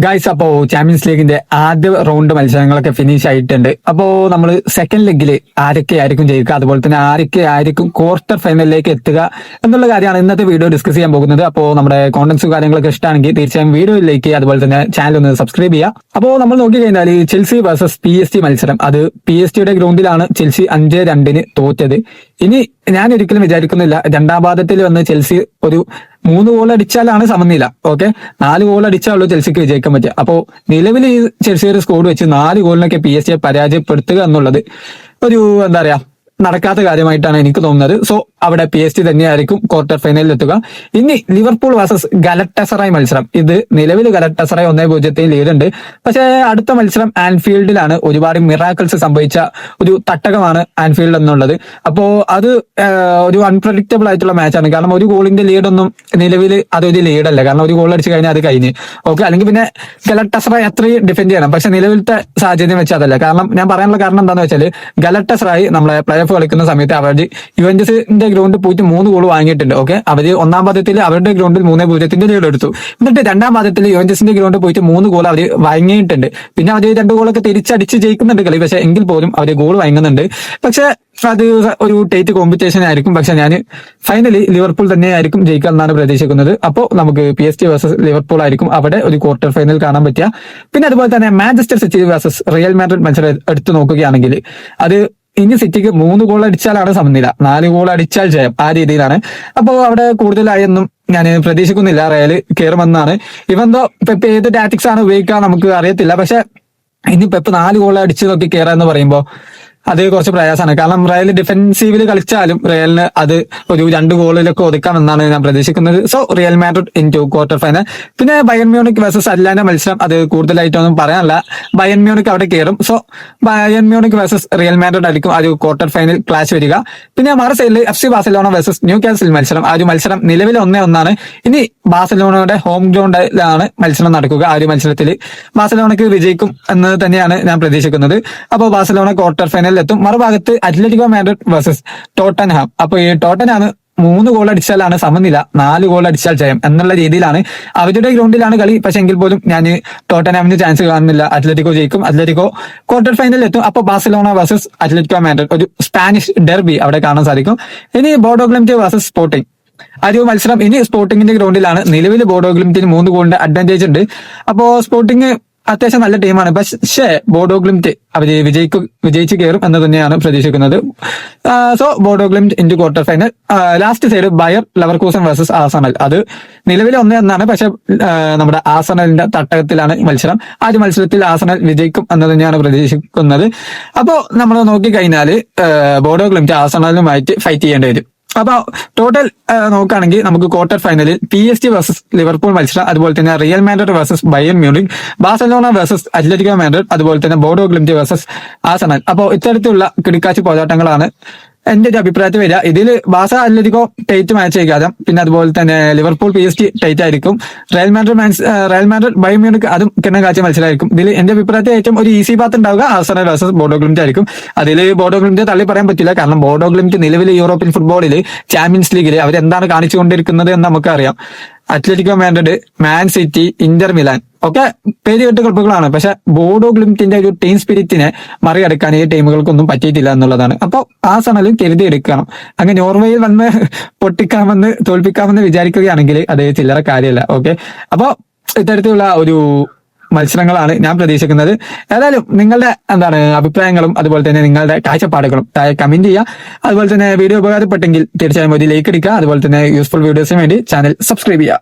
Guys, അപ്പോ champions ലീഗിന്റെ ആദ്യ റൗണ്ട് മത്സരങ്ങളൊക്കെ ഫിനിഷ് ആയിട്ടുണ്ട്. അപ്പോ നമ്മൾ സെക്കൻഡ് ലെഗില് ആരൊക്കെ ആയിരിക്കും ജയിക്കുക, അതുപോലെ തന്നെ ആരൊക്കെ ആയിരിക്കും ക്വാർട്ടർ ഫൈനലിലേക്ക് എത്തുക എന്നുള്ള കാര്യമാണ് ഇന്നത്തെ വീഡിയോ ഡിസ്കസ് ചെയ്യാൻ പോകുന്നത്. അപ്പോൾ നമ്മുടെ കോണ്ടന്റ്സും കാര്യങ്ങളൊക്കെ ഇഷ്ടമാണെങ്കിൽ തീർച്ചയായും വീഡിയോയിലേക്ക് അതുപോലെ തന്നെ ചാനൽ ഒന്ന് സബ്സ്ക്രൈബ് ചെയ്യുക. അപ്പോൾ നമ്മൾ നോക്കിക്കഴിഞ്ഞാൽ ചെൽസി വേഴ്സസ് PSG മത്സരം, അത് PSG ഗ്രൗണ്ടിലാണ് ചെൽസി 5-2 തോറ്റത്. ഇനി ഞാൻ ഒരിക്കലും വിചാരിക്കുന്നില്ല രണ്ടാം പാദത്തിൽ വന്ന് ചെൽസി ഒരു 3 ഗോൾ അടിച്ചാലാണ് സമനില. ഓക്കെ, 4 ഗോൾ അടിച്ചാലുള്ളൂ ചെൽസിക്ക് വിജയിക്കാൻ പറ്റുക. അപ്പോ നിലവിൽ ഈ ചെൽസിയുടെ സ്കോർ വെച്ച് 4 ഗോളിനൊക്കെ PSG പരാജയപ്പെടുത്തുക എന്നുള്ളത് ഒരു എന്താ പറയാ നടക്കാത്ത കാര്യമായിട്ടാണ് എനിക്ക് തോന്നുന്നത്. സോ അവിടെ PSG തന്നെയായിരിക്കും ക്വാർട്ടർ ഫൈനലിൽ എത്തുക. ഇനി ലിവർപൂൾ വേഴ്സസ് ഗലറ്റസറായ് മത്സരം, ഇത് നിലവിൽ ഗലറ്റസറായ് 1-0 ലീഡ് ഉണ്ട്. പക്ഷേ അടുത്ത മത്സരം ആൻഫീൽഡിലാണ്. ഒരുപാട് മിറാക്കിൾസ് സംഭവിച്ച ഒരു തട്ടകമാണ് ആൻഫീൽഡ് എന്നുള്ളത്. അപ്പോ അത് ഒരു അൺപ്രഡിക്റ്റബിൾ ആയിട്ടുള്ള മാച്ചാണ്. കാരണം ഒരു ഗോളിന്റെ ലീഡൊന്നും നിലവിൽ അതൊരു ലീഡല്ല. കാരണം ഒരു ഗോൾ അടിച്ചു കഴിഞ്ഞാൽ അത് കഴിഞ്ഞ്. ഓക്കെ, അല്ലെങ്കിൽ പിന്നെ ഗലറ്റസറായ് അത്രയും ഡിഫെൻഡ് ചെയ്യണം. പക്ഷെ നിലവിലത്തെ സാഹചര്യം വെച്ച് അതല്ല. കാരണം ഞാൻ പറയാനുള്ള കാരണം എന്താണെന്ന് വെച്ചാൽ ഗലറ്റസറായ് നമ്മളെ പ്ലേ ഓഫ് കളിക്കുന്ന സമയത്ത് അവർ യുവന്റസിന്റെ ഗ്രൗണ്ടിൽ പോയിട്ട് 3 ഗോൾ വാങ്ങിയിട്ടുണ്ട്. ഓക്കെ, അവര് ഒന്നാം പാദത്തിൽ അവരുടെ ഗ്രൗണ്ടിൽ 3-0 ലീഡ് എടുത്തു. എന്നിട്ട് രണ്ടാം പാദത്തിൽ യുവന്റസിന്റെ ഗ്രൗണ്ടിൽ പോയിട്ട് 3 ഗോൾ അവർ വാങ്ങിയിട്ടുണ്ട്. പിന്നെ അവർ 2 ഗോളൊക്കെ തിരിച്ചടിച്ച് ജയിക്കുന്നുണ്ട് കളി. പക്ഷെ എങ്കിൽ പോലും അവർ ഗോൾ വാങ്ങുന്നുണ്ട്. പക്ഷെ അത് ഒരു ടൈറ്റ് കോമ്പറ്റീഷൻ ആയിരിക്കും. പക്ഷെ ഞാൻ ഫൈനലി ലിവർപൂൾ തന്നെയായിരിക്കും ജയിക്കുക എന്നാണ് പ്രതീക്ഷിക്കുന്നത്. അപ്പോൾ നമുക്ക് PSG വേഴ്സസ് ലിവർപൂൾ ആയിരിക്കും അവിടെ ഒരു ക്വാർട്ടർ ഫൈനൽ കാണാൻ പറ്റുക. പിന്നെ അതുപോലെ തന്നെ Manchester city versus Real Madrid മത്സരം എടുത്തു നോക്കുകയാണെങ്കിൽ അത് ഇനി സിറ്റിക്ക് 3 ഗോൾ അടിച്ചാലാണ് സമനില, 4 ഗോൾ അടിച്ചാൽ ജയം, ആ രീതിയിലാണ്. അപ്പോൾ അവിടെ കൂടുതലായൊന്നും ഞാൻ പ്രതീക്ഷിക്കുന്നില്ല റയൽ കയറുമെന്നാണ്. ഇവന്തോ പെപ്പ് ഏത് ടാറ്റിക്സ് ആണ് ഉപയോഗിക്കുക നമുക്ക് അറിയത്തില്ല. പക്ഷെ ഇനി പെപ്പ് 4 ഗോൾ അടിച്ച് നോക്കി കയറാന്ന് പറയുമ്പോൾ അത് കുറച്ച് പ്രയാസമാണ്. കാരണം റയൽ ഡിഫെൻസീവില് കളിച്ചാലും റയലിന് അത് ഒരു 2 ഗോളിലൊക്കെ ഒതുക്കാമെന്നാണ് ഞാൻ പ്രതീക്ഷിക്കുന്നത്. So Real Madrid into quarter final. പിന്നെ ബയൺ മ്യൂണിക് വേഴ്സസ് അറ്റ്ലാന്റ മത്സരം, അത് കൂടുതലായിട്ടൊന്നും പറയാനല്ല. ബയൺ മ്യൂണിക് അവിടെ കയറും. So Bayern Munich versus Real Madrid ആയിരിക്കും ആ ഒരു ക്വാർട്ടർ ഫൈനൽ ക്ലാഷ് വരിക. പിന്നെ മറു സൈഡിൽ FC Barcelona versus new castle മത്സരം, ആ ഒരു മത്സരം നിലവിൽ 1-1. ഇനി ബാഴ്സലോണയുടെ ഹോം ഗ്രൗണ്ടിലാണ് മത്സരം നടക്കുക. ആ ഒരു മത്സരത്തിൽ ബാഴ്സലോണയ്ക്ക് വിജയിക്കും എന്ന് തന്നെയാണ് ഞാൻ പ്രതീക്ഷിക്കുന്നത്. അപ്പോൾ ബാഴ്സലോണ ക്വാർട്ടർ ഫൈനൽ എത്തും. മറുഭാഗത്ത് അത്ലറ്റിക്കോ മാഡ്രിഡ് വേഴ്സസ് ടോട്ടൻഹാം. അപ്പൊ ഈ ടോട്ടൻഹാം 3 ഗോൾ അടിച്ചാലാണ് സമനില, 4 ഗോൾ അടിച്ചാൽ ജയം എന്നുള്ള രീതിയിലാണ്. അവരുടെ ഗ്രൗണ്ടിലാണ് കളി. പക്ഷെ എങ്കിൽ പോലും ഞാൻ ടോട്ടൻഹാമിന് ചാൻസ് കാണുന്നില്ല. അത്ലറ്റിക്കോ ജയിക്കും, അത്ലറ്റിക്കോ ക്വാർട്ടർ ഫൈനലിൽ എത്തും. അപ്പൊ ബാഴ്സലോണ വേഴ്സസ് അത്ലറ്റിക്കോ മാഡ്രിഡ്, ഒരു സ്പാനിഷ് ഡെർബി അവിടെ കാണാൻ സാധിക്കും. ഇനി ബോഡോ ഗ്ലിംറ്റ് വേഴ്സസ് സ്പോർട്ടിംഗ്, ആ ഒരു മത്സരം ഇനി സ്പോർട്ടിംഗിന്റെ ഗ്രൗണ്ടിലാണ്. നിലവിൽ ബോഡോ ഗ്ലിംറ്റിന് 3 ഗോളിന്റെ അഡ്വാൻറ്റേജ് ഉണ്ട്. അപ്പോ സ്പോർട്ടിംഗ് അത്യാവശ്യം നല്ല ടീമാണ്. പക്ഷേ ബോഡോ ഗ്ലിംറ്റ് അവര് വിജയിച്ച് കയറും എന്ന് തന്നെയാണ് പ്രതീക്ഷിക്കുന്നത്. So Bodo Glimt into quarter final. Last side Bayer Leverkusen versus Arsenal, അത് നിലവിൽ 1-1. പക്ഷെ നമ്മുടെ ആർസണലിന്റെ തട്ടകത്തിലാണ് മത്സരം. ആ ഒരു മത്സരത്തിൽ ആർസണൽ വിജയിക്കും എന്ന് തന്നെയാണ് പ്രതീക്ഷിക്കുന്നത്. അപ്പോ നമ്മൾ നോക്കിക്കഴിഞ്ഞാല് ബോഡോ ഗ്ലിംറ്റ് ആർസണലുമായിട്ട് ഫൈറ്റ് ചെയ്യേണ്ടി വരും. അപ്പൊ ടോട്ടൽ നോക്കുകയാണെങ്കിൽ നമുക്ക് ക്വാർട്ടർ ഫൈനലിൽ PSG വേഴ്സസ് ലിവർപൂൾ മത്സരം, അതുപോലെ തന്നെ real Madrid versus Bayern Munich, Barcelona versus Atletico Madrid, അതുപോലെ തന്നെ ബോഡോ ഗ്ലിംറ്റ് വേഴ്സസ് ആർസണൽ. അപ്പോൾ ഇത്തരത്തിലുള്ള കിടക്കാച്ചി പോരാട്ടങ്ങളാണ് എന്റെ ഒരു അഭിപ്രായത്തിൽ വരിക. ഇതിൽ ബാസ അത്ലറ്റിക്കോ ടൈറ്റ് മാച്ച് ആയിരിക്കാം. പിന്നെ അതുപോലെ തന്നെ ലിവർപൂൾ PSG ടൈറ്റ് ആയിരിക്കും. റയൽ മാഡ്രിഡ് ബയൺ മ്യൂണിക് അതും കിണ്ണക്കാച്ച മത്സരമായിരിക്കും. ഇതിൽ എന്റെ അഭിപ്രായത്തിൽ ഏറ്റവും ഒരു ഈസി പാത്ത് ഉണ്ടാവുക ആർസണൽ വേഴ്സസ് ബോഡോ ഗ്ലിംറ്റ് ആയിരിക്കും. അതിൽ ബോഡോ ഗ്ലിംറ്റ് തള്ളി പറയാൻ പറ്റില്ല. കാരണം ബോഡോ ഗ്ലിംറ്റ് നിലവിൽ യൂറോപ്യൻ ഫുട്ബോളിൽ ചാമ്പ്യൻസ് ലീഗിൽ അവരെന്താണ് കാണിച്ചുകൊണ്ടിരിക്കുന്നത് എന്ന് നമുക്കറിയാം. Atletico Madrid, Man City, Inter Milan ഒക്കെ പേരുകെട്ട ക്ലബ്ബുകളാണ്. പക്ഷെ ബോഡോ ഗ്ലിംറ്റിന്റെ ഒരു ടീം സ്പിരിറ്റിനെ മറികടക്കാൻ ഈ ടീമുകൾക്കൊന്നും പറ്റിയിട്ടില്ല എന്നുള്ളതാണ്. അപ്പോൾ ആർസണലും കരുതി എടുക്കണം. അങ്ങനെ നോർവേയിൽ വന്ന് തോൽപ്പിക്കാമെന്ന് വിചാരിക്കുകയാണെങ്കിൽ അത് ചില്ലറ കാര്യമല്ല. ഓക്കെ, അപ്പോൾ ഇത്തരത്തിലുള്ള ഒരു മത്സരങ്ങളാണ് ഞാൻ പ്രതീക്ഷിക്കുന്നത്. ഏതായാലും നിങ്ങളുടെ അഭിപ്രായങ്ങളും അതുപോലെ തന്നെ നിങ്ങളുടെ കാഴ്ചപ്പാടുകളും താഴെ കമന്റ് ചെയ്യുക. അതുപോലെ തന്നെ വീഡിയോ ഉപകാരപ്പെട്ടെങ്കിൽ തീർച്ചയായും ഒരു ലൈക്ക് അടിക്കുക. അതുപോലെ തന്നെ യൂസ്ഫുൾ വീഡിയോസിന് വേണ്ടി ചാനൽ സബ്സ്ക്രൈബ് ചെയ്യുക.